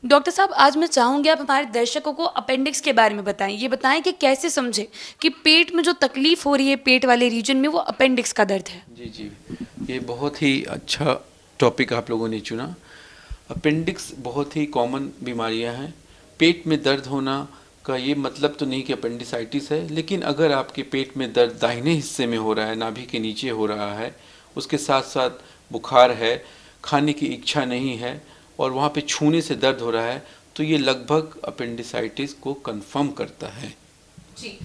Doctor साहब, आज मैं चाहूँगी आप हमारे दर्शकों को अपेंडिक्स के बारे में बताएं। ये बताएं कि कैसे समझें कि पेट में जो तकलीफ हो रही है पेट वाले रीजन में वो अपेंडिक्स का दर्द है। जी जी, ये बहुत ही अच्छा टॉपिक आप लोगों ने चुना। अपेंडिक्स बहुत ही कॉमन बीमारियां हैं। पेट में दर्द होना का ये मतलब तो नहीं कि अपेंडिसाइटिस है, लेकिन अगर आपके पेट में दर्द दाहिने हिस्से में हो रहा है, नाभि के नीचे हो रहा है, उसके साथ साथ बुखार है, खाने की इच्छा नहीं है और वहाँ पे छूने से दर्द हो रहा है, तो ये लगभग अपेंडिसाइटिस को कंफर्म करता है। जी।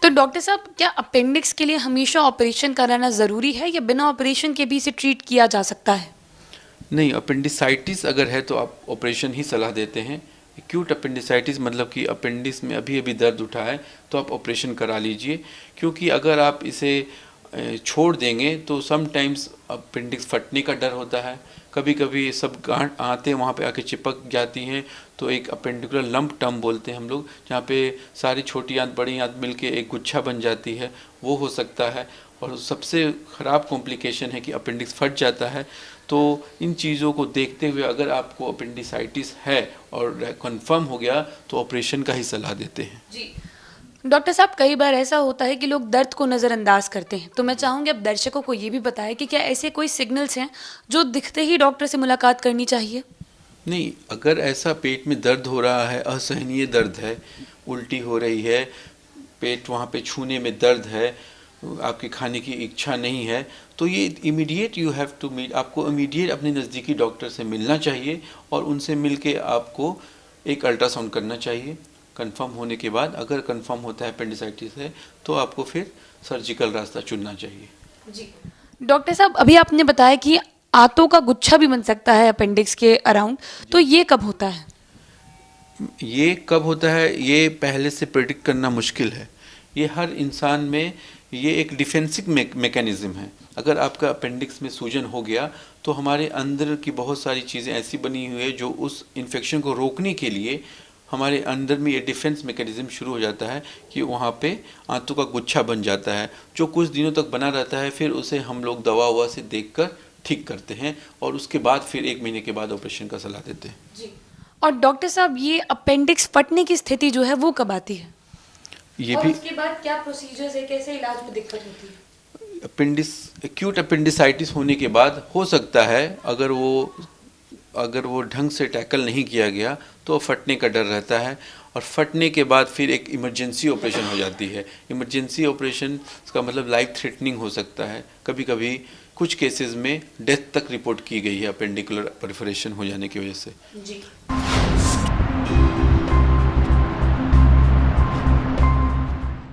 तो डॉक्टर साहब, क्या अपेंडिक्स के लिए हमेशा ऑपरेशन कराना ज़रूरी है या बिना ऑपरेशन के भी इसे ट्रीट किया जा सकता है? नहीं, अपेंडिसाइटिस अगर है तो आप ऑपरेशन ही सलाह देते हैं। एक्यूट अपेंडिसाइटिस मतलब कि अपेंडिक्स में अभी अभी दर्द उठा है तो आप ऑपरेशन करा लीजिए, क्योंकि अगर आप इसे छोड़ देंगे तो सम टाइम्स अपेंडिक्स फटने का डर होता है। कभी कभी सब गांठ आते हैं वहाँ पे आके चिपक जाती हैं, तो एक अपेंडिकुलर लंप टर्म बोलते हैं हम लोग, जहाँ पे सारी छोटी आंत बड़ी आंत मिलके एक गुच्छा बन जाती है, वो हो सकता है। और सबसे ख़राब कॉम्प्लिकेशन है कि अपेंडिक्स फट जाता है। तो इन चीज़ों को देखते हुए अगर आपको अपेंडिसाइटिस है और कंफर्म हो गया तो ऑपरेशन का ही सलाह देते हैं। जी। डॉक्टर साहब, कई बार ऐसा होता है कि लोग दर्द को नज़रअंदाज करते हैं, तो मैं चाहूँगी अब दर्शकों को ये भी बताएं कि क्या ऐसे कोई सिग्नल्स हैं जो दिखते ही डॉक्टर से मुलाकात करनी चाहिए? नहीं, अगर ऐसा पेट में दर्द हो रहा है, असहनीय दर्द है, उल्टी हो रही है, पेट वहाँ पे छूने में दर्द है, आपके खाने की इच्छा नहीं है, तो ये immediate you have to meet, आपको इमीडिएट अपने नज़दीकी डॉक्टर से मिलना चाहिए और उनसे मिल के आपको एक अल्ट्रासाउंड करना चाहिए। कंफर्म होने के बाद अगर कंफर्म होता है अपेंडिसाइटिस है तो आपको फिर सर्जिकल रास्ता चुनना चाहिए। जी। डॉक्टर साहब, अभी आपने बताया कि आंतों का गुच्छा भी बन सकता है अपेंडिक्स के अराउंड, तो ये कब होता है? ये कब होता है ये पहले से प्रेडिक्ट करना मुश्किल है। ये हर इंसान में ये एक डिफेंसिव मैकेनिज्म है। अगर आपका अपेंडिक्स में सूजन हो गया तो हमारे अंदर की बहुत सारी चीज़ें ऐसी बनी हुई है जो उस इन्फेक्शन को रोकने के लिए हमारे अंदर में ये डिफेंस मैकेनिज्म शुरू हो जाता है कि वहाँ पे आंतों का गुच्छा बन जाता है, जो कुछ दिनों तक बना रहता है। फिर उसे हम लोग दवा ववा से देखकर ठीक करते हैं और उसके बाद फिर 1 महीने के बाद ऑपरेशन का सलाह देते हैं। जी। और डॉक्टर साहब, ये अपेंडिक्स फटने की स्थिति जो है वो कब आती है? ये और भी उसके बाद क्या प्रोसीजर्स है, कैसे इलाज में दिक्कत होती है? एक्यूट अपेंडिसाइटिस होने के बाद हो सकता है, अगर वो ढंग से टैकल नहीं किया गया तो फटने का डर रहता है और फटने के बाद फिर एक इमरजेंसी ऑपरेशन हो जाती है। इमरजेंसी ऑपरेशन का मतलब लाइफ थ्रेटनिंग हो सकता है। कभी कभी कुछ केसेस में डेथ तक रिपोर्ट की गई है अपेंडिकुलर परफोरेशन हो जाने की वजह से। जी।